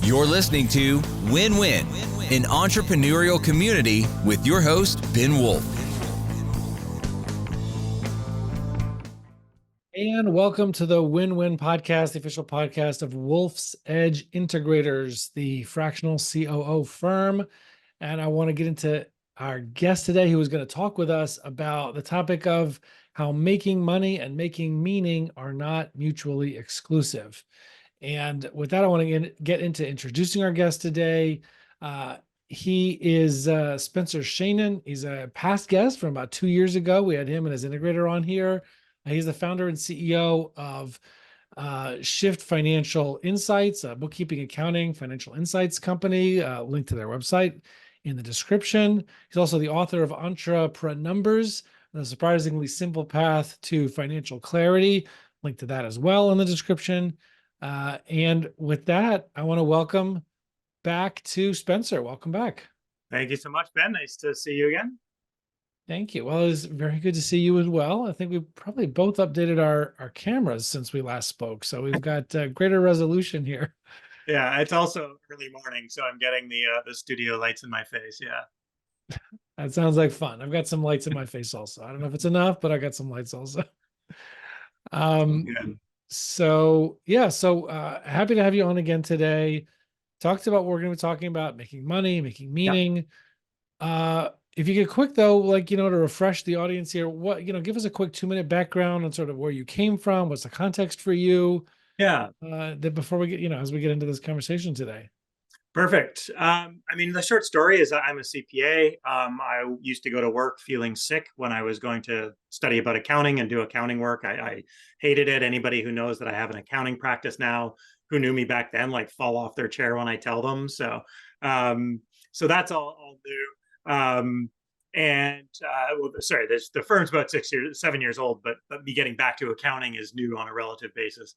You're listening to Win-Win, an entrepreneurial community with your host, Ben Wolf. And welcome to the Win-Win Podcast, the official podcast of Wolf's Edge Integrators, the fractional COO firm. And I want to get into our guest today who is going to talk with us about the topic of how making money and making meaning are not mutually exclusive. And with that, I want to get into introducing our guest today. He is Spencer Sheinin. He's a past guest from about 2 years ago. We had him and his integrator on here. He's the founder and CEO of Shift Financial Insights, a bookkeeping, accounting, financial insights company. Link to their website in the description. He's also the author of Entrepreneur Numbers, the surprisingly simple path to financial clarity. Link to that as well in the description. And with that, I want to welcome back to Spencer. Welcome back. Thank you so much, Ben. Nice to see you again. Thank you. Well, it was very good to see you as well. I think we probably both updated our cameras since we last spoke. So we've got greater resolution here. Yeah, it's also early morning, so I'm getting the studio lights in my face. Yeah. That sounds like fun. I've got some lights in my face also. I don't know if it's enough, but I got some lights also. So happy to have you on again today. Talked about what we're going to be talking about, making money, making meaning. Yeah. If you get quick though, to refresh the audience here, give us a quick 2-minute background on sort of where you came from. What's the context for you? Yeah. That before we get, as we get into this conversation today. Perfect. The short story is I'm a CPA. I used to go to work feeling sick when I was going to study about accounting and do accounting work. I hated it. Anybody who knows that I have an accounting practice now, who knew me back then, fall off their chair when I tell them. So that's all new. The firm's about 7 years old, but me getting back to accounting is new on a relative basis.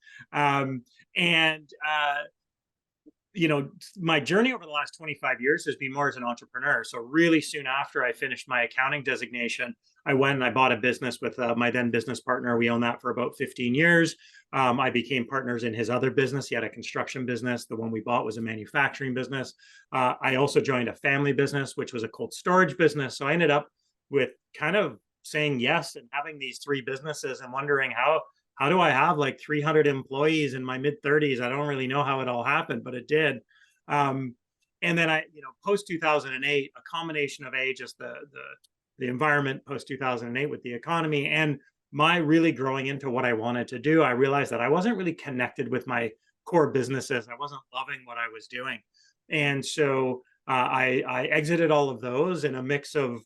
My journey over the last 25 years has been more as an entrepreneur. So really soon after I finished my accounting designation, I went and I bought a business with my then business partner. We owned that for about 15 years. I became partners in his other business. He had a construction business. The one we bought was a manufacturing business. I also joined a family business, which was a cold storage business. So I ended up with kind of saying yes and having these 3 businesses and wondering how do I have 300 employees in my mid 30s? I don't really know how it all happened, but it did. And then I, post 2008, a combination of just the environment post 2008 with the economy and my really growing into what I wanted to do, I realized that I wasn't really connected with my core businesses. I wasn't loving what I was doing. And so I exited all of those in a mix of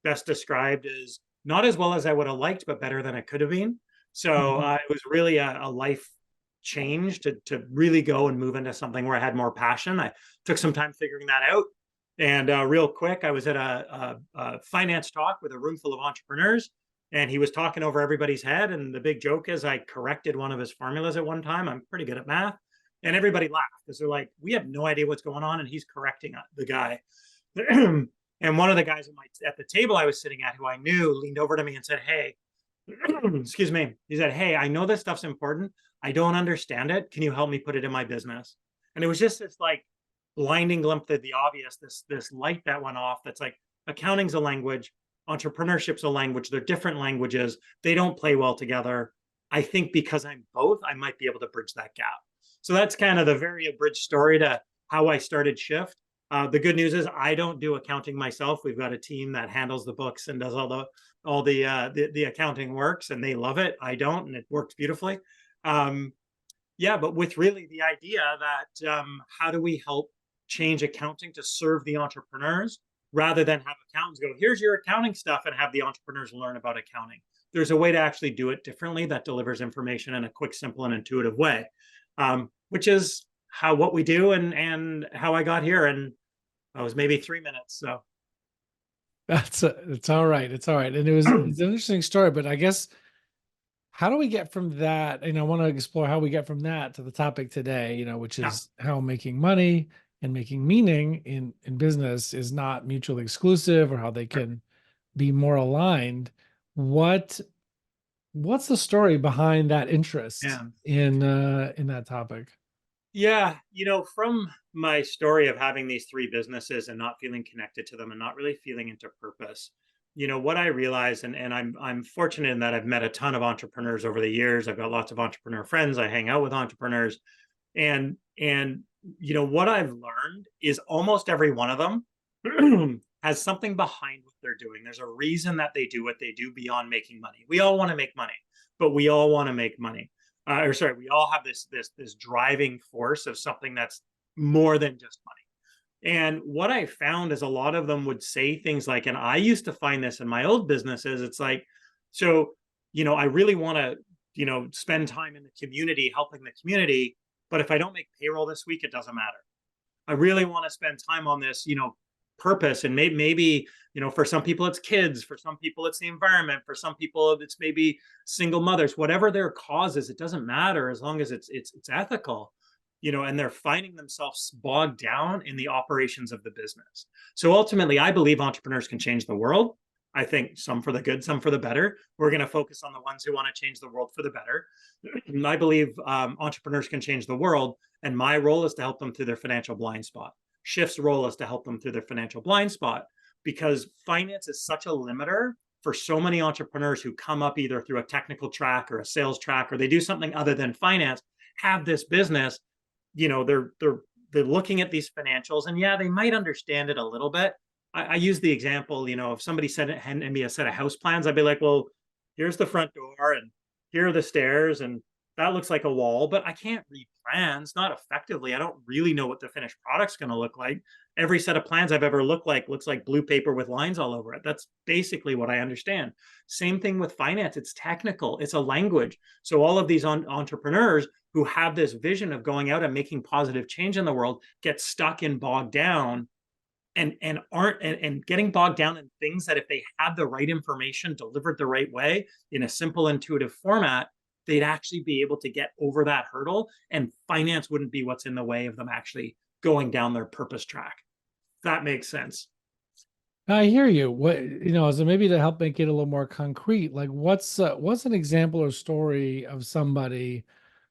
best described as not as well as I would have liked, but better than it could have been. So it was really a life change to really go and move into something where I had more passion. I took some time figuring that out. And real quick, I was at a finance talk with a room full of entrepreneurs, and he was talking over everybody's head. And the big joke is I corrected one of his formulas at one time. I'm pretty good at math. And everybody laughed because they're like, we have no idea what's going on. And he's correcting the guy. And one of the guys at the table I was sitting at, who I knew, leaned over to me and said, hey, excuse me. He said, hey, I know this stuff's important. I don't understand it. Can you help me put it in my business? And it was just this blinding glimpse of the obvious, this light that went off. That's accounting's a language, entrepreneurship's a language. They're different languages. They don't play well together. I think because I'm both, I might be able to bridge that gap. So that's kind of the very abridged story to how I started Shift. The good news is I don't do accounting myself. We've got a team that handles the books and does all the accounting works, and they love it. I don't, and it works beautifully. But with really the idea that how do we help change accounting to serve the entrepreneurs rather than have accountants go, here's your accounting stuff, and have the entrepreneurs learn about accounting. There's a way to actually do it differently that delivers information in a quick, simple, and intuitive way, which is what we do and how I got here. And I was maybe 3 minutes. So it's all right. It's all right. And it's an interesting story, but I guess, how do we get from that? And I want to explore how we get from that to the topic today, which is how making money and making meaning in business is not mutually exclusive, or how they can be more aligned. What's the story behind that interest in that topic? Yeah, from my story of having these three businesses and not feeling connected to them and not really feeling into purpose, what I realized, and I'm fortunate in that I've met a ton of entrepreneurs over the years. I've got lots of entrepreneur friends. I hang out with entrepreneurs, and what I've learned is almost every one of them has something behind what they're doing. There's a reason that they do what they do beyond making money. We all want to make money, but we all want to make money. Or sorry, we all have this driving force of something that's more than just money. And what I found is a lot of them would say things like, and I used to find this in my old businesses. It's like, so, I really want to, spend time in the community, helping the community. But if I don't make payroll this week, it doesn't matter. I really want to spend time on this, purpose. And maybe, for some people it's kids, for some people it's the environment, for some people it's maybe single mothers, whatever their cause is, it doesn't matter as long as it's ethical, and they're finding themselves bogged down in the operations of the business. So ultimately, I believe entrepreneurs can change the world. I think some for the good, some for the better. We're going to focus on the ones who want to change the world for the better. I believe entrepreneurs can change the world, and my role is to help them through their financial blind spot. Shift's role is to help them through their financial blind spot, because finance is such a limiter for so many entrepreneurs who come up either through a technical track or a sales track, or they do something other than finance, have this business. They're looking at these financials, and yeah, they might understand it a little bit. I use the example, if somebody handed me a set of house plans, I'd be like, well, here's the front door and here are the stairs, and that looks like a wall, but I can't read plans, not effectively. I don't really know what the finished product's going to look like. Every set of plans I've ever looked like looks like blue paper with lines all over it. That's basically what I understand. Same thing with finance. It's technical. It's a language. So all of these entrepreneurs who have this vision of going out and making positive change in the world get stuck and bogged down, and getting bogged down in things that if they had the right information delivered the right way in a simple, intuitive format, they'd actually be able to get over that hurdle, and finance wouldn't be what's in the way of them actually going down their purpose track. That makes sense. I hear you. So maybe to help make it a little more concrete, like what's an example or story of somebody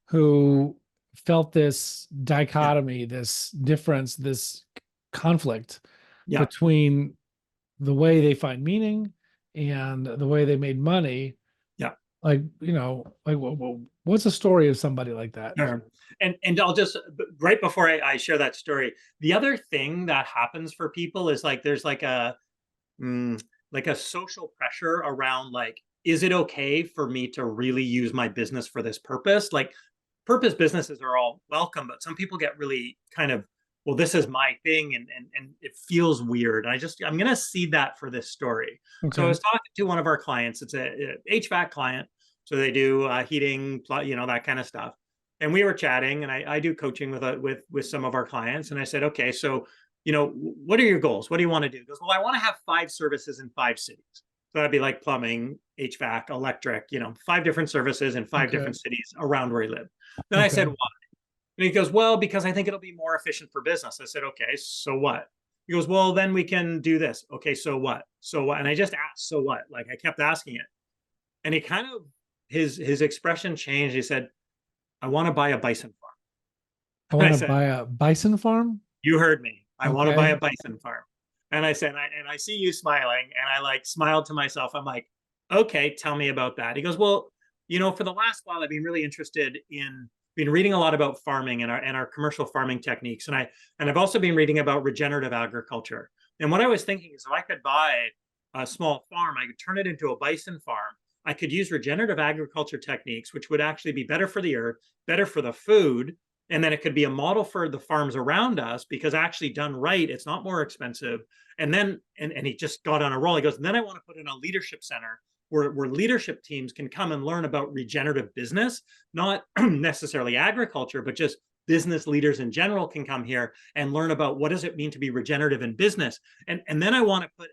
who felt this dichotomy, this difference, this conflict between the way they find meaning and the way they made money. Like, what's a story of somebody like that? And I'll just, right before I share that story, the other thing that happens for people is like, there's like a social pressure around, like, is it okay for me to really use my business for this purpose? Like, purpose businesses are all welcome, but some people get really kind of, well, this is my thing, and it feels weird. And I'm going to seed that for this story. Okay. So I was talking to one of our clients. It's a HVAC client. So they do heating, that kind of stuff. And we were chatting, and I do coaching with some of our clients. And I said, okay, so, what are your goals? What do you want to do? He goes, well, I want to have 5 services in 5 cities. So that'd be like plumbing, HVAC, electric, 5 different services in 5 different cities around where he lived. Then I said, why? And he goes, well, because I think it'll be more efficient for business. I said, okay, so what? He goes, well, then we can do this. Okay, so what? So what? And I just asked, so what? Like, I kept asking it. And he kind of, his expression changed. He said, I want to buy a bison farm. I want to buy a bison farm? You heard me. I want to buy a bison farm. And I said, and I see you smiling, and I like smiled to myself. I'm like, okay, tell me about that. He goes, well, for the last while, I've been really interested in, been reading a lot about farming and our commercial farming techniques. And I've also been reading about regenerative agriculture. And what I was thinking is, if I could buy a small farm, I could turn it into a bison farm. I could use regenerative agriculture techniques, which would actually be better for the earth, better for the food. And then it could be a model for the farms around us, because actually done right, it's not more expensive. And then, and he just got on a roll. He goes, and then I want to put in a leadership center where leadership teams can come and learn about regenerative business, not necessarily agriculture, but just business leaders in general can come here and learn about what does it mean to be regenerative in business. And then I want to put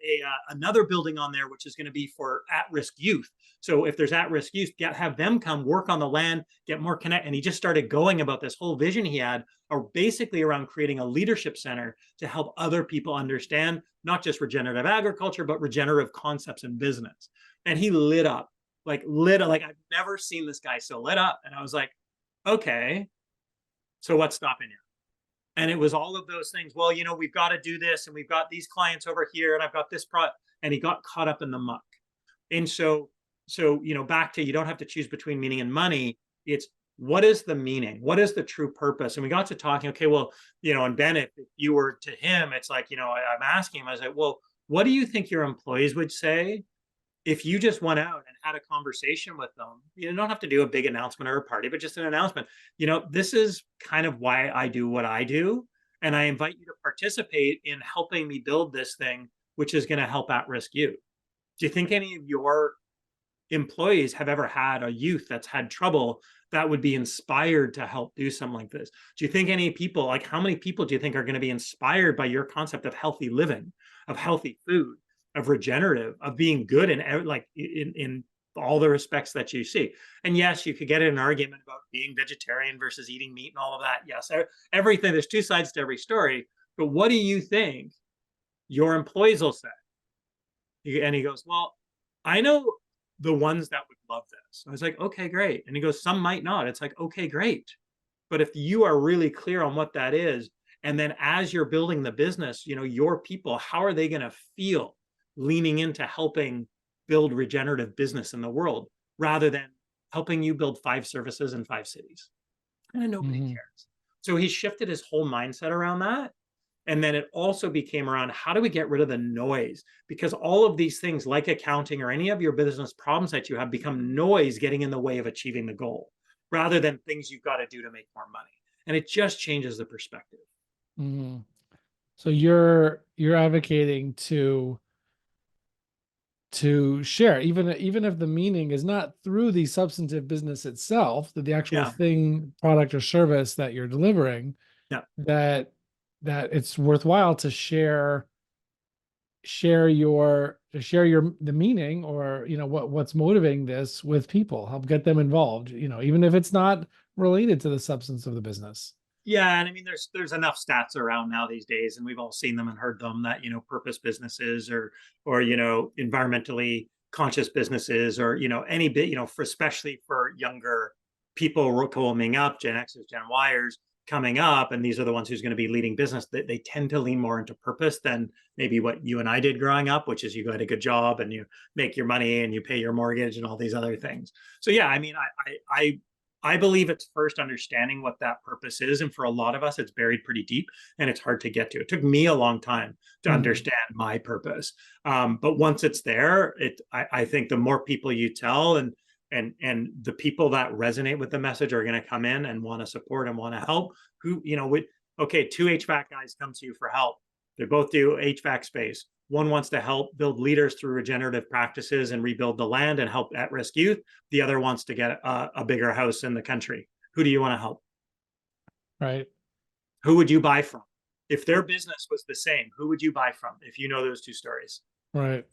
another building on there, which is going to be for at-risk youth. So if there's at-risk youth, have them come work on the land, get more connect. And he just started going about this whole vision he had, or basically around creating a leadership center to help other people understand not just regenerative agriculture, but regenerative concepts in business. And he lit up, like I've never seen this guy so lit up. And I was like, okay. So what's stopping you? And it was all of those things. Well, we've got to do this, and we've got these clients over here, and I've got this product. And he got caught up in the muck. And so, back to, you don't have to choose between meaning and money. It's, what is the meaning? What is the true purpose? And we got to talking, okay, well, and Ben, if you were to him, it's like, I'm asking him, I was like, well, what do you think your employees would say if you just went out and had a conversation with them? You don't have to do a big announcement or a party, but just an announcement. This is kind of why I do what I do. And I invite you to participate in helping me build this thing, which is going to help at-risk youth. Do you think any of your employees have ever had a youth that's had trouble that would be inspired to help do something like this? Do you think any people, like, how many people do you think are going to be inspired by your concept of healthy living, of healthy food, of regenerative, of being good in all the respects that you see? And yes, you could get in an argument about being vegetarian versus eating meat and all of that. Yes, everything. There's two sides to every story. But what do you think your employees will say? And he goes, well, I know the ones that would love this. I was like, okay, great. And he goes, some might not. It's like, okay, great. But if you are really clear on what that is, and then as you're building the business, your people, how are they going to feel leaning into helping build regenerative business in the world, rather than helping you build 5 services in 5 cities? And nobody cares. So he shifted his whole mindset around that. And then it also became around, how do we get rid of the noise? Because all of these things, like accounting or any of your business problems that you have, become noise getting in the way of achieving the goal, rather than things you've got to do to make more money. And it just changes the perspective. Mm-hmm. So you're advocating to share, even if the meaning is not through the substantive business itself, that the actual thing, product or service that you're delivering, that it's worthwhile to share the meaning, or what's motivating this with people, help get them involved, even if it's not related to the substance of the business. Yeah, and I mean, there's enough stats around now these days, and we've all seen them and heard them, that purpose businesses, or environmentally conscious businesses, or any bit, for, especially for younger people coming up, Gen X's, Gen Yers coming up, and these are the ones who's going to be leading business, that they tend to lean more into purpose than maybe what you and I did growing up, which is you get a good job and you make your money and you pay your mortgage and all these other things. So yeah, I mean, I believe it's first understanding what that purpose is. And for a lot of us, it's buried pretty deep and it's hard to get to. It took me a long time to understand my purpose. But once it's there, I think the more people you tell, and the people that resonate with the message are going to come in and want to support and want to help. Okay, 2 HVAC guys come to you for help. They both do HVAC space. One wants to help build leaders through regenerative practices and rebuild the land and help at-risk youth. The other wants to get a bigger house in the country. Who do you want to help? Right. Who would you buy from? If their business was the same, who would you buy from if you know those 2 stories? Right.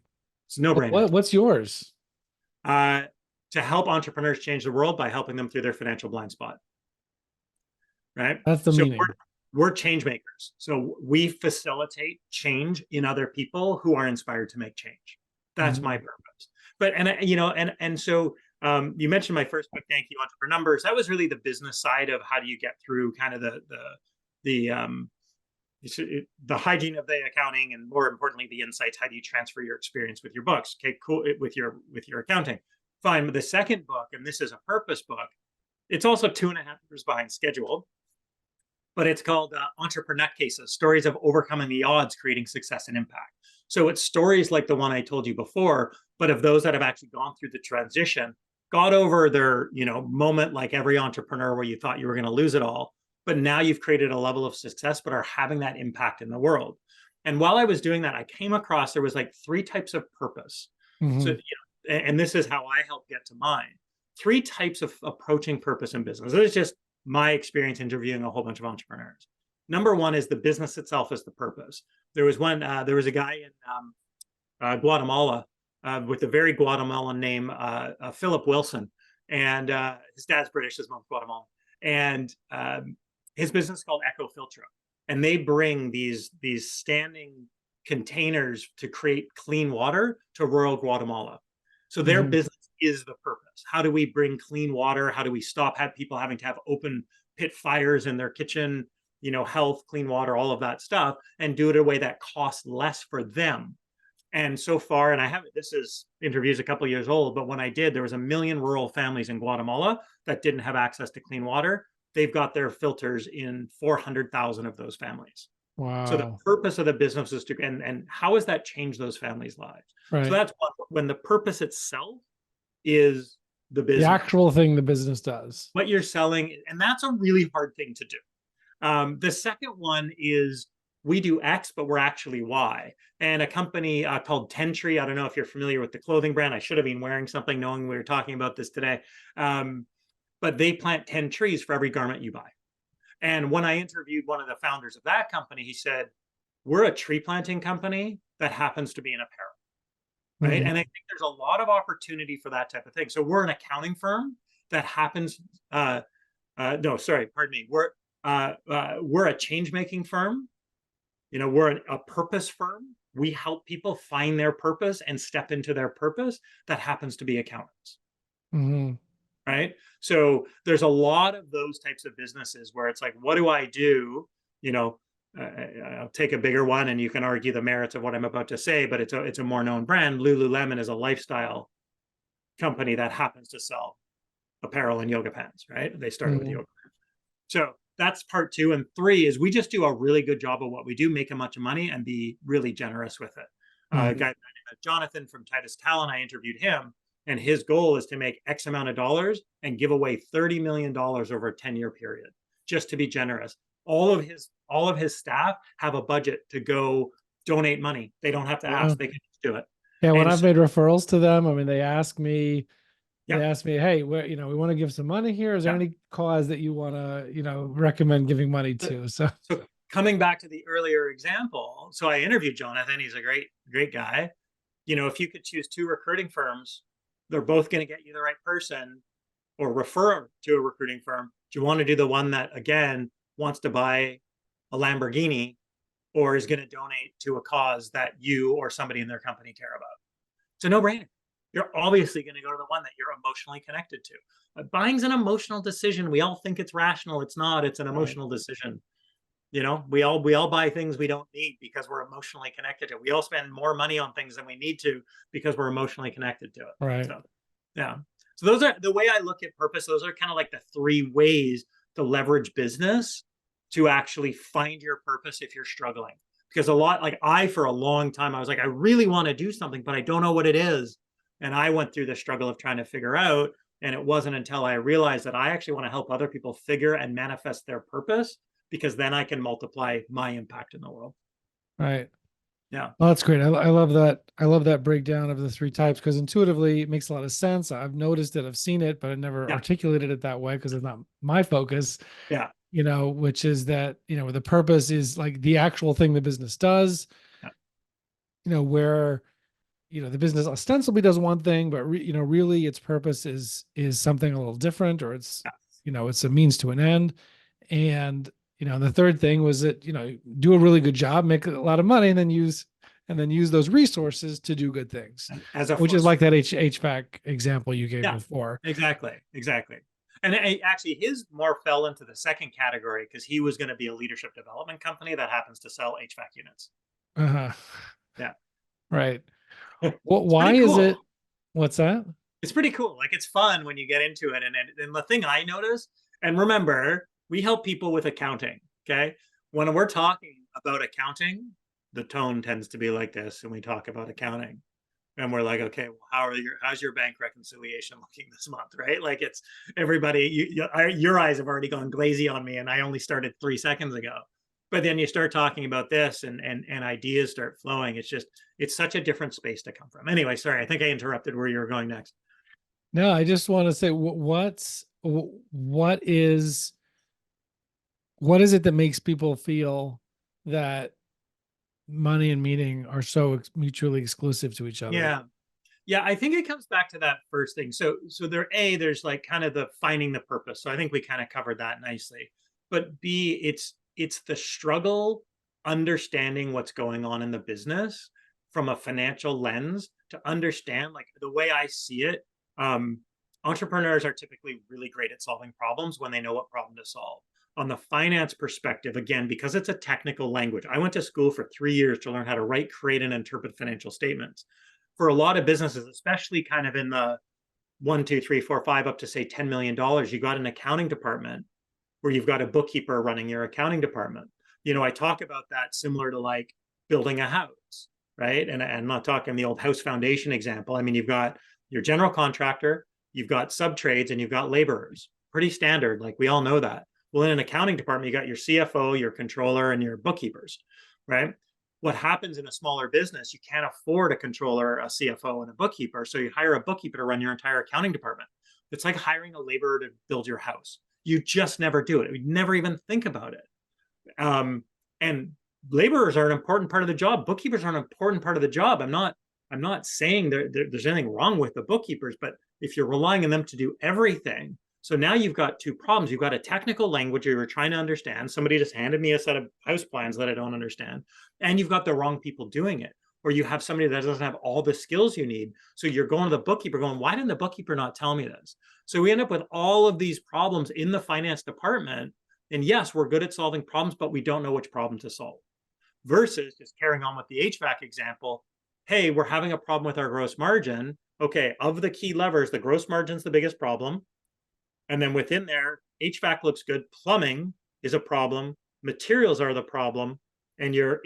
It's no brainer. What's yours? To help entrepreneurs change the world by helping them through their financial blind spot. Right? That's the meaning. We're change makers. So we facilitate change in other people who are inspired to make change. That's my purpose. But, so you mentioned my first book, Thank You, Entrepreneur Numbers. That was really the business side of how do you get through kind of the hygiene of the accounting, and more importantly, the insights. How do you transfer your experience with your books? Okay, cool. With your accounting. Fine. But the second book, and this is a purpose book, it's also 2.5 years behind schedule, but it's called Entrepreneur Cases, Stories of Overcoming the Odds, Creating Success and Impact. So it's stories like the one I told you before, but of those that have actually gone through the transition, got over their, moment, like every entrepreneur, where you thought you were going to lose it all, but now you've created a level of success, but are having that impact in the world. And while I was doing that, I came across, there was like 3 types of purpose. So, and this is how I help get to mine. 3 types of approaching purpose in business. This is just my experience interviewing a whole bunch of entrepreneurs. Number 1 is the business itself is the purpose. There was a guy in Guatemala with a very Guatemalan name, Philip Wilson, and his dad's British, his mom's Guatemalan, and his business is called Eco Filtra, and they bring these standing containers to create clean water to rural Guatemala. So their business is the purpose. How do we bring clean water? How do we stop people having to have open pit fires in their kitchen, health, clean water, all of that stuff, and do it in a way that costs less for them. And so far, and this is interviews a couple of years old, but when I did, there was 1 million rural families in Guatemala that didn't have access to clean water. They've got their filters in 400,000 of those families. Wow. So the purpose of the business is to, and how has that changed those families' lives? Right. So that's when the purpose itself is the business. The actual thing the business does. What you're selling, and that's a really hard thing to do. The second one is we do X, but we're actually Y. And a company called Tentree, I don't know if you're familiar with the clothing brand. I should have been wearing something knowing we were talking about this today. But they plant 10 trees for every garment you buy. And when I interviewed one of the founders of that company, he said, we're a tree planting company that happens to be in apparel. Right. Mm-hmm. And I think there's a lot of opportunity for that type of thing. So we're an accounting firm that happens, no, sorry, pardon me. We're a change-making firm. We're a purpose firm. We help people find their purpose and step into their purpose. That happens to be accountants. Mm-hmm. Right. So there's a lot of those types of businesses where it's like, what do I do? I'll take a bigger one, and you can argue the merits of what I'm about to say, but it's a more known brand. Lululemon is a lifestyle company that happens to sell apparel and yoga pants, right? They started with yoga pants. So that's part 2. And 3 is we just do a really good job of what we do, make a bunch of money, and be really generous with it. A guy, Jonathan from Titus Talent, I interviewed him, and his goal is to make X amount of dollars and give away $30 million over a 10-year period, just to be generous. All of his staff have a budget to go donate money. They don't have to ask; they can just do it. Yeah, when I've made referrals to them, I mean, they ask me, Yeah. hey, we want to give some money here. Is there any cause that you want to, recommend giving money to? So coming back to the earlier example, so I interviewed Jonathan. He's a great guy. If you could choose 2 recruiting firms, they're both going to get you the right person, or refer to a recruiting firm. Do you want to do the one that, again, wants to buy a Lamborghini, or is going to donate to a cause that you or somebody in their company care about? It's a no-brainer. You're obviously going to go to the one that you're emotionally connected to. Buying's an emotional decision. We all think it's rational. It's not. It's an emotional decision. We all buy things we don't need because we're emotionally connected to it. We all spend more money on things than we need to because we're emotionally connected to it. Right. So, yeah. So those are the way I look at purpose. Those are kind of like the 3 ways to leverage business to actually find your purpose if you're struggling. Because for a long time, I was like, I really want to do something, but I don't know what it is. And I went through the struggle of trying to figure out. And it wasn't until I realized that I actually want to help other people figure and manifest their purpose, because then I can multiply my impact in the world. Right. Yeah. Well, that's great. I love that. I love that breakdown of the 3 types, because intuitively it makes a lot of sense. I've noticed it, I've seen it, but I never articulated it that way because it's not my focus. Yeah. Which is that, the purpose is like the actual thing the business does, where, the business ostensibly does one thing, but really its purpose is something a little different, or it's, it's a means to an end. And, the third thing was that, do a really good job, make a lot of money, and then use those resources to do good things, which is like that HVAC example you gave before. Exactly. And actually, his more fell into the second category because he was going to be a leadership development company that happens to sell HVAC units. Yeah. Right. Well, why is it? What's that? It's pretty cool. Like, it's fun when you get into it. And the thing I notice, and remember, we help people with accounting. Okay. When we're talking about accounting, the tone tends to be like this, and we talk about accounting. And we're like, okay, well, how's your bank reconciliation looking this month, right? Like, it's everybody. Your eyes have already gone glazy on me, and I only started 3 seconds ago. But then you start talking about this, and ideas start flowing. It's such a different space to come from. Anyway, sorry, I think I interrupted where you were going next. No, I just want to say, what is it that makes people feel that money and meaning are so mutually exclusive to each other? Yeah. I think it comes back to that first thing. So there's like kind of the finding the purpose. So I think we kind of covered that nicely. But B, it's the struggle understanding what's going on in the business from a financial lens to understand, like, the way I see it. Entrepreneurs are typically really great at solving problems when they know what problem to solve. On the finance perspective, again, because it's a technical language, I went to school for 3 years to learn how to write, create, and interpret financial statements. For a lot of businesses, especially kind of in the 1, 2, 3, 4, 5, up to say $10 million, you got an accounting department where you've got a bookkeeper running your accounting department. I talk about that similar to like building a house, right? And I'm not talking the old house foundation example. I mean, you've got your general contractor, you've got sub trades, and you've got laborers. Pretty standard. Like we all know that. Well, in an accounting department, you got your CFO, your controller, and your bookkeepers, right? What happens in a smaller business, you can't afford a controller, a CFO, and a bookkeeper. So you hire a bookkeeper to run your entire accounting department. It's like hiring a laborer to build your house. You just never do it. We never even think about it. And laborers are an important part of the job. Bookkeepers are an important part of the job. I'm not saying there's anything wrong with the bookkeepers, but if you're relying on them to do everything, so now you've got two problems. You've got a technical language you're trying to understand. Somebody just handed me a set of house plans that I don't understand. And you've got the wrong people doing it. Or you have somebody that doesn't have all the skills you need. So you're going to the bookkeeper going, why didn't the bookkeeper not tell me this? So we end up with all of these problems in the finance department. And yes, we're good at solving problems, but we don't know which problem to solve. Versus just carrying on with the HVAC example, hey, we're having a problem with our gross margin. Okay, of the key levers, the gross margin's the biggest problem. And then within there, HVAC looks good. Plumbing is a problem. Materials are the problem. And your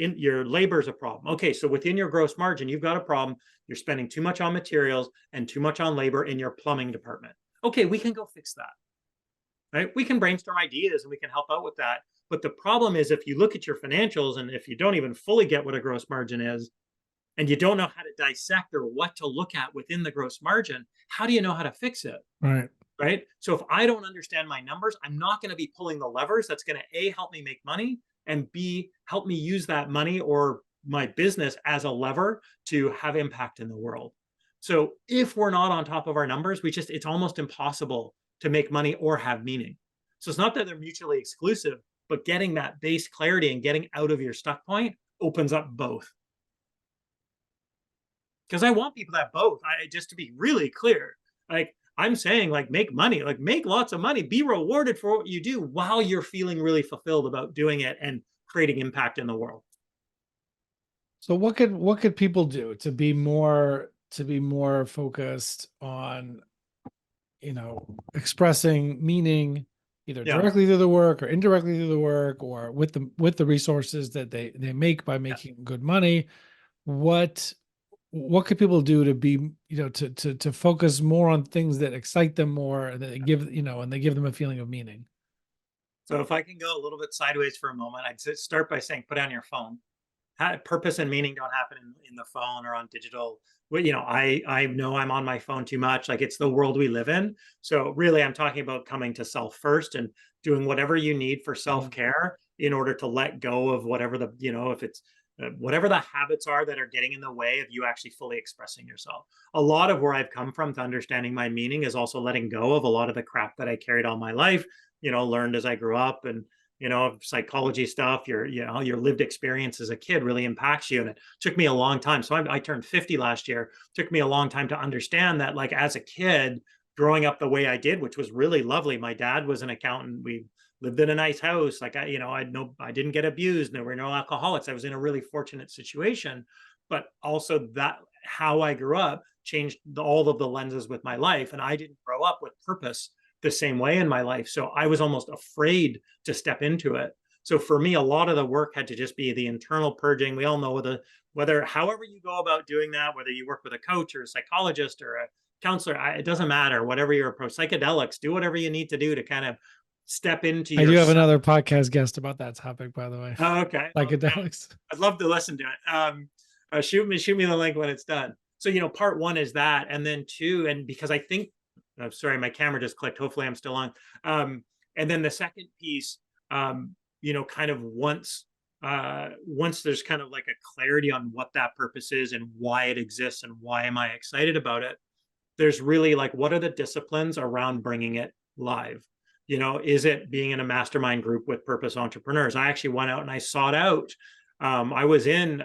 labor is a problem. Okay, so within your gross margin, you've got a problem. You're spending too much on materials and too much on labor in your plumbing department. Okay, we can go fix that. Right? We can brainstorm ideas and we can help out with that. But the problem is if you look at your financials and if you don't even fully get what a gross margin is, and you don't know how to dissect or what to look at within the gross margin, how do you know how to fix it? Right. Right. So if I don't understand my numbers, I'm not going to be pulling the levers that's going to A, help me make money, and B, help me use that money or my business as a lever to have impact in the world. So if we're not on top of our numbers, it's almost impossible to make money or have meaning. So it's not that they're mutually exclusive, but getting that base clarity and getting out of your stuck point opens up both. Because I want people that both. Just to be really clear, like I'm saying, like make money, like make lots of money, be rewarded for what you do while you're feeling really fulfilled about doing it and creating impact in the world. So what could people do to be more focused on, expressing meaning either directly through the work or indirectly through the work or with the resources that they make by making good money? What could people do to be, to focus more on things that excite them more and that they give, and they give them a feeling of meaning? So if I can go a little bit sideways for a moment, I'd start by saying, put down your phone. Purpose and meaning don't happen in the phone or on digital. Well, I know I'm on my phone too much. Like it's the world we live in. So really, I'm talking about coming to self first and doing whatever you need for self-care in order to let go of whatever if it's whatever the habits are that are getting in the way of you actually fully expressing yourself. A lot of where I've come from to understanding my meaning is also letting go of a lot of the crap that I carried all my life, learned as I grew up. And psychology stuff, your lived experience as a kid really impacts you. And it took me a long time. So I turned 50 last year. It took me a long time to understand that, like as a kid, growing up the way I did, which was really lovely. My dad was an accountant. We lived in a nice house. Like I didn't get abused. There were no alcoholics. I was in a really fortunate situation. But also that how I grew up changed all of the lenses with my life. And I didn't grow up with purpose the same way in my life. So I was almost afraid to step into it. So for me, a lot of the work had to just be the internal purging. We all know however you go about doing that, whether you work with a coach or a psychologist or a counselor, it doesn't matter, whatever your approach, psychedelics, do whatever you need to do to kind of step into I do have another podcast guest about that topic, by the way. Oh, okay. Psychedelics. I'd love to listen to it. Shoot me the link when it's done. So, part one is that. And then two, and because I think, I'm sorry, my camera just clicked. Hopefully I'm still on. And then the second piece, kind of once there's kind of like a clarity on what that purpose is and why it exists and why am I excited about it, there's really like, what are the disciplines around bringing it live? Is it being in a mastermind group with purpose entrepreneurs? I actually went out and I sought out. I was in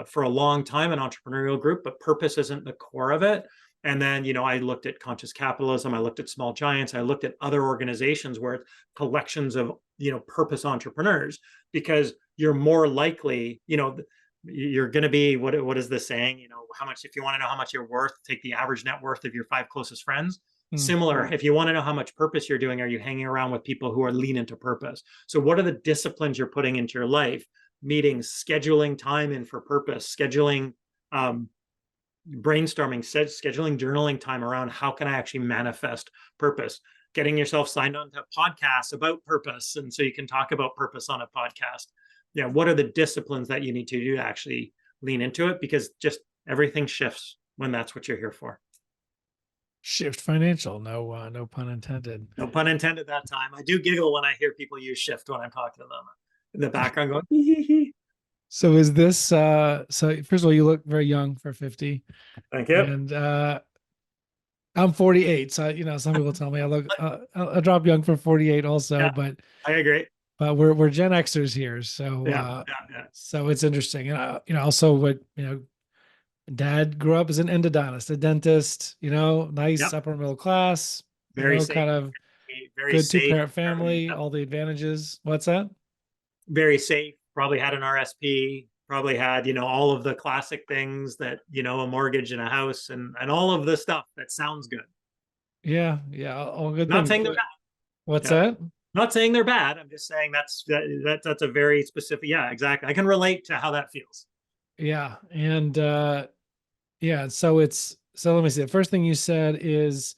for a long time an entrepreneurial group, but purpose isn't the core of it. And then, I looked at conscious capitalism. I looked at Small Giants. I looked at other organizations where it's collections of, purpose entrepreneurs, because you're more likely, you're going to be, what is the saying? How much, if you want to know how much you're worth, take the average net worth of your 5 closest friends. Similar, if you want to know how much purpose you're doing, are you hanging around with people who are lean into purpose? So what are the disciplines you're putting into your life? Meetings, scheduling time in for purpose, scheduling, brainstorming, scheduling journaling time around how can I actually manifest purpose, getting yourself signed on to podcasts about purpose. And so you can talk about purpose on a podcast. What are the disciplines that you need to do to actually lean into it? Because just everything shifts when that's what you're here for. Shift Financial. No pun intended. No pun intended that time. I do giggle when I hear people use shift when I'm talking to them in the background going, hee, hee, hee. So is this, so first of all, you look very young for 50. Thank you. And I'm 48. So, some people tell me I look, I drop young for 48 also, Yeah, but I agree. But we're Gen Xers here. So, Yeah. so it's interesting. And, also what, dad grew up as an endodontist, a dentist, nice Yep. upper middle class, Very safe, kind of very good safe. 2-parent family, all the advantages. What's that? Very safe. Probably had an RSP, probably had, all of the classic things that, a mortgage and a house and all of the stuff that sounds good. Yeah. All good Not things. saying they're bad. What's Yeah. that? Not saying they're bad. I'm just saying that's a very specific. Yeah, exactly. I can relate to how that feels. Yeah. And, yeah. So let me see. The first thing you said is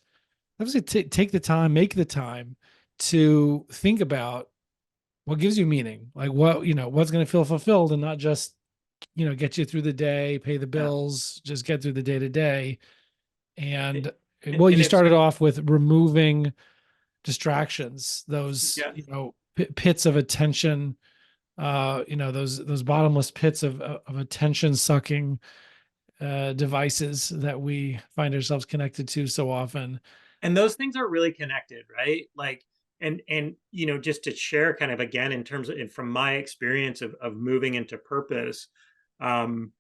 obviously take the time, make the time to think about what gives you meaning, like what's going to feel fulfilled and not just, get you through the day, pay the bills, just get through the day to day. And well, you started off with removing distractions, those, pits of attention, those bottomless pits of attention sucking devices that we find ourselves connected to so often. And those things are really connected, right? Like, and just to share kind of again in terms of, from my experience of moving into purpose, the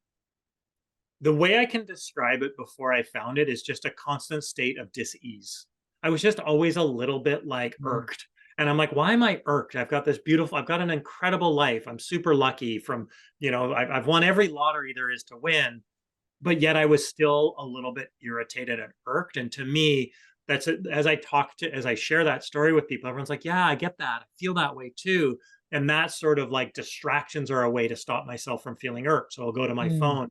way I can describe it before I found it is just a constant state of dis-ease. I was just always a little bit like irked. And I'm like, why am I irked? I've got an incredible life. I'm super lucky from, I've won every lottery there is to win, but yet I was still a little bit irritated and irked. And to me, as I share that story with people, everyone's like, yeah, I get that. I feel that way too. And that's sort of like distractions are a way to stop myself from feeling irked. So I'll go to my phone,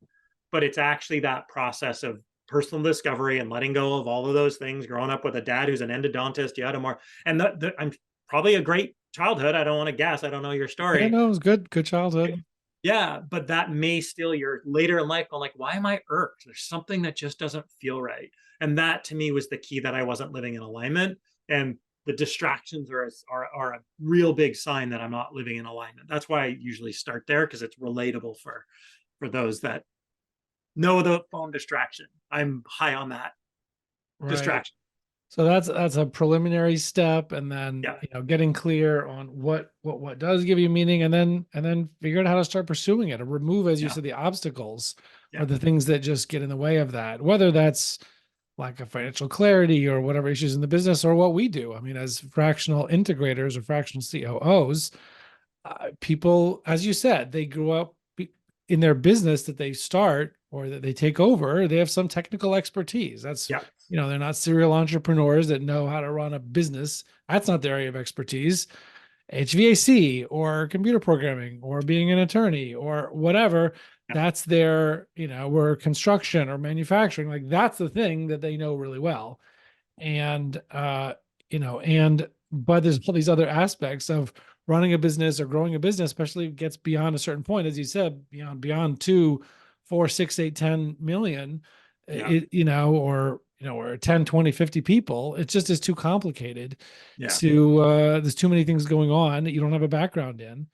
but it's actually that process of personal discovery and letting go of all of those things. Growing up with a dad who's an endodontist, and I'm probably a great childhood. I don't want to guess. I don't know your story. Yeah, no, it was good childhood. Yeah, but that may still your later in life go like, why am I irked? There's something that just doesn't feel right. And that to me was the key, that I wasn't living in alignment. And the distractions are a real big sign that I'm not living in alignment. That's why I usually start there, because it's relatable for those that know the phone distraction. I'm high on that distraction. So that's a preliminary step, and then getting clear on what does give you meaning, and then figure out how to start pursuing it, or remove, as you said, the obstacles or the things that just get in the way of that. Whether that's lack of financial clarity or whatever issues in the business, or what we do. I mean, as fractional integrators or fractional COOs, people, as you said, they grew up in their business that they start or that they take over. They have some technical expertise. That's they're not serial entrepreneurs that know how to run a business. That's not their area of expertise. HVAC or computer programming or being an attorney or whatever. That's their, or construction or manufacturing. Like, that's the thing that they know really well. And, but there's all these other aspects of running a business or growing a business, especially gets beyond a certain point, as you said, beyond 2, 4, 6, 8, 10 million, or 10, 20, 50 people. It just is too complicated there's too many things going on that you don't have a background in.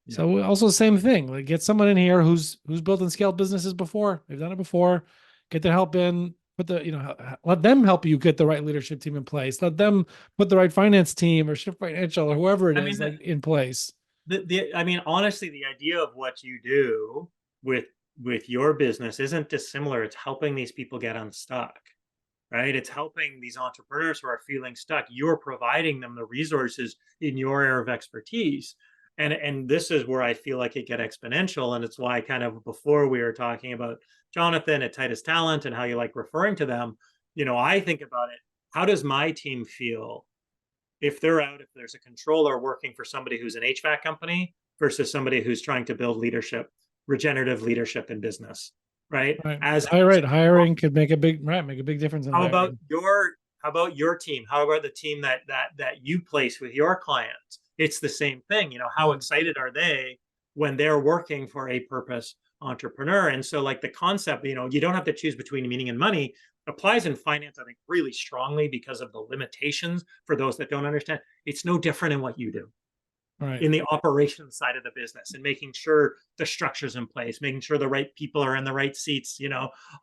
So also same thing, like get someone in here who's built and scaled businesses before. They've done it before. Get their help in, let them help you get the right leadership team in place. Let them put the right finance team or Shift Financial or whoever it is in place. Honestly, the idea of what you do with your business isn't dissimilar. It's helping these people get unstuck. right? It's helping these entrepreneurs who are feeling stuck. You're providing them the resources in your area of expertise. And this is where I feel like it get exponential. And it's why kind of before we were talking about Jonathan at Titus Talent and how you like referring to them, I think about it. How does my team feel if there's a controller working for somebody who's an HVAC company versus somebody who's trying to build regenerative leadership in business, right? Right. As Right. Hiring could make a big difference in how there. about your team? How about the team that you place with your clients? It's the same thing. How excited are they when they're working for a purpose entrepreneur? And so like the concept, you don't have to choose between meaning and money applies in finance, I think, really strongly because of the limitations for those that don't understand. It's no different in what you do Right. in the operations side of the business and making sure the structure's in place, making sure the right people are in the right seats,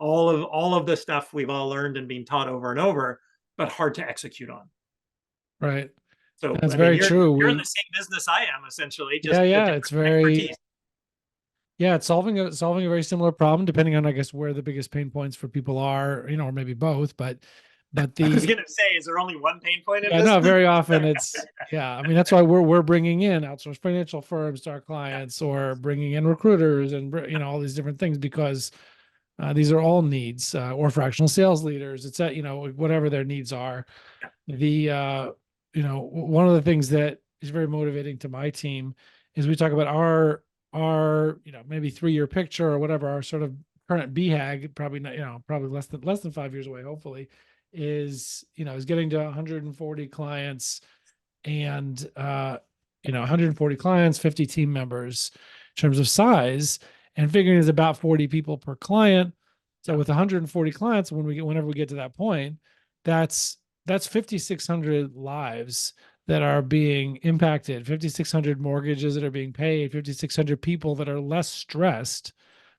all of the stuff we've all learned and been taught over and over, but hard to execute on. Right. So, That's I mean, very true. you're in the same business I am, essentially, just Yeah. a It's different very, expertise. yeah, it's solving a very similar problem, depending on, I guess, where the biggest pain points for people are, or maybe both. But I was the going to say, is there only one pain point in yeah, this? no, very often it's I mean, that's why we're bringing in outsourced financial firms to our clients, or bringing in recruiters, and all these different things, because these are all needs, or fractional sales leaders. It's whatever their needs are. The one of the things that is very motivating to my team is we talk about our maybe 3-year picture, or whatever, our sort of current BHAG, probably not, probably less than 5 years away, hopefully, is getting to 140 clients, and 140 clients, 50 team members in terms of size, and figuring is about 40 people per client. So with 140 clients, whenever we get to that point, that's 5,600 lives that are being impacted, 5,600 mortgages that are being paid, 5,600 people that are less stressed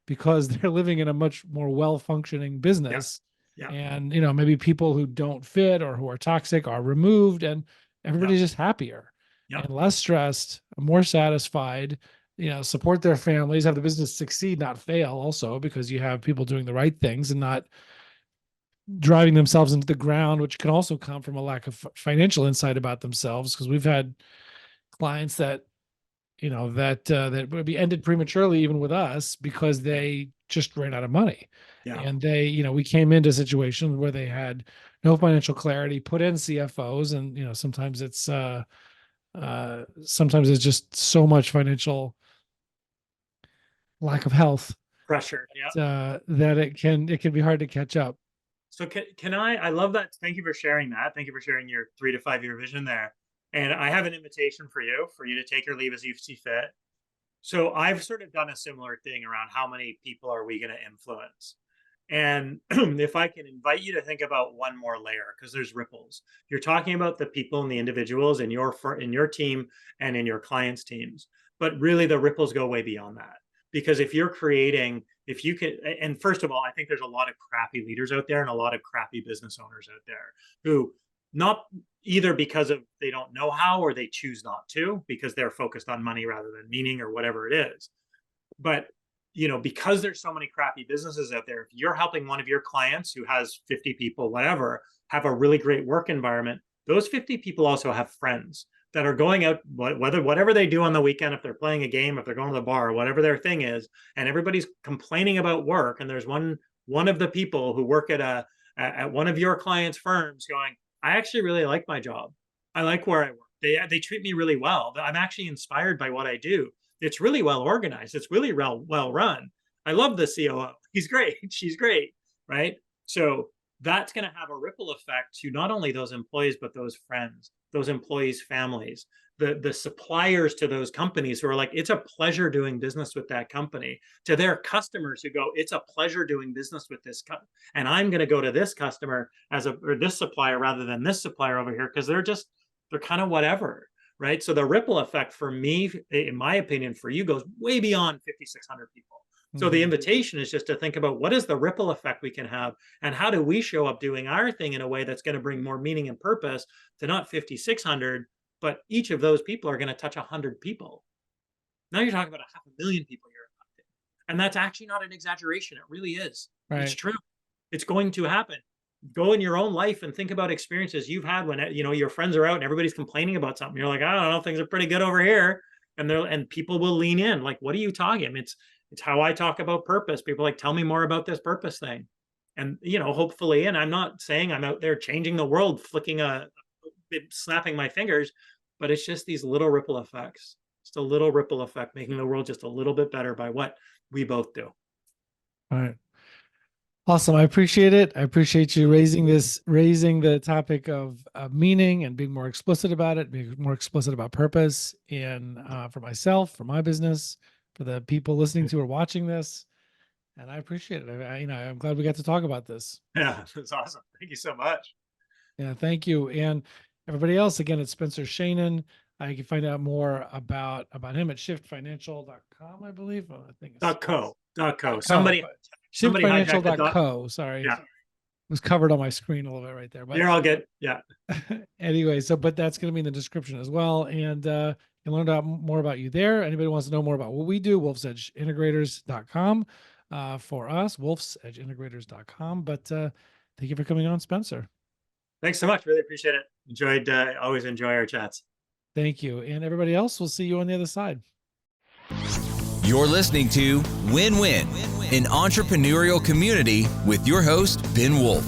because they're living in a much more well-functioning business. Yeah. And maybe people who don't fit or who are toxic are removed, and everybody's just happier and less stressed, more satisfied, support their families, have the business succeed, not fail, also because you have people doing the right things and not driving themselves into the ground, which can also come from a lack of financial insight about themselves. Because we've had clients that that would be ended prematurely, even with us, because they just ran out of money. And we came into situations where they had no financial clarity, put in CFOs, and sometimes it's just so much financial lack of health Pressure. that it can be hard to catch up. So I love that. Thank you for sharing that. Thank you for sharing your 3 to 5 year vision there. And I have an invitation for you to take or leave as you see fit. So I've sort of done a similar thing around how many people are we going to influence. And if I can invite you to think about one more layer, because there's ripples. You're talking about the people and the individuals in your team and in your clients' teams, but really the ripples go way beyond that. Because if you can, and first of all, I think there's a lot of crappy leaders out there and a lot of crappy business owners out there who, not either because of they don't know how or they choose not to because they're focused on money rather than meaning or whatever it is. But because there's so many crappy businesses out there, if you're helping one of your clients who has 50 people, whatever, have a really great work environment, those 50 people also have friends that are going out, whatever they do on the weekend, if they're playing a game, if they're going to the bar, whatever their thing is, and everybody's complaining about work. And there's one of the people who work at one of your clients' firms going, I actually really like my job. I like where I work. They treat me really well. I'm actually inspired by what I do. It's really well organized. It's really well run. I love the COO. He's great. She's great. Right. So that's going to have a ripple effect to not only those employees, but those friends, those employees' families, the suppliers to those companies who are like, it's a pleasure doing business with that company, to their customers who go, it's a pleasure doing business with this and I'm going to go to this customer or this supplier rather than this supplier over here, because they're kind of whatever. Right. So the ripple effect for me, in my opinion, for you goes way beyond 5,600 people. So the invitation is just to think about what is the ripple effect we can have, and how do we show up doing our thing in a way that's going to bring more meaning and purpose to not 5,600, but each of those people are going to touch 100 people. Now you're talking about 500,000 people you're impacting. And that's actually not an exaggeration. It really is. Right. It's true. It's going to happen. go in your own life and think about experiences you've had when, you know, your friends are out and everybody's complaining about something. You're like, I don't know, things are pretty good over here. And people will lean in like, what are you talking? It's how I talk about purpose. People are like, tell me more about this purpose thing. And, you know, hopefully, and I'm not saying I'm out there changing the world, snapping my fingers, but it's just these little ripple effects, just a little ripple effect, making the world just a little bit better by what we both do. All right. Awesome. I appreciate it. I appreciate you raising the topic of meaning and being more explicit about it, being more explicit about purpose, and for myself, for my business, for the people listening to or watching this. And I appreciate it. I'm glad we got to talk about this. Yeah, that's awesome. Thank you so much. Yeah, thank you. And everybody else, again, it's Spencer Sheinin. You can find out more about him at shiftfinancial.com, I believe. I think it's .co. Somebody shiftfinancial.co. Sorry. Yeah. It was covered on my screen a little bit right there. But you're all good. Yeah. Anyway, but that's going to be in the description as well. And you can learn more about you there. Anybody wants to know more about what we do, wolfsedgeintegrators.com. For us, wolfsedgeintegrators.com. But thank you for coming on, Spencer. Thanks so much. Really appreciate it. Always enjoy our chats. Thank you. And everybody else, we'll see you on the other side. You're listening to Win Win, an entrepreneurial community with your host, Ben Wolf.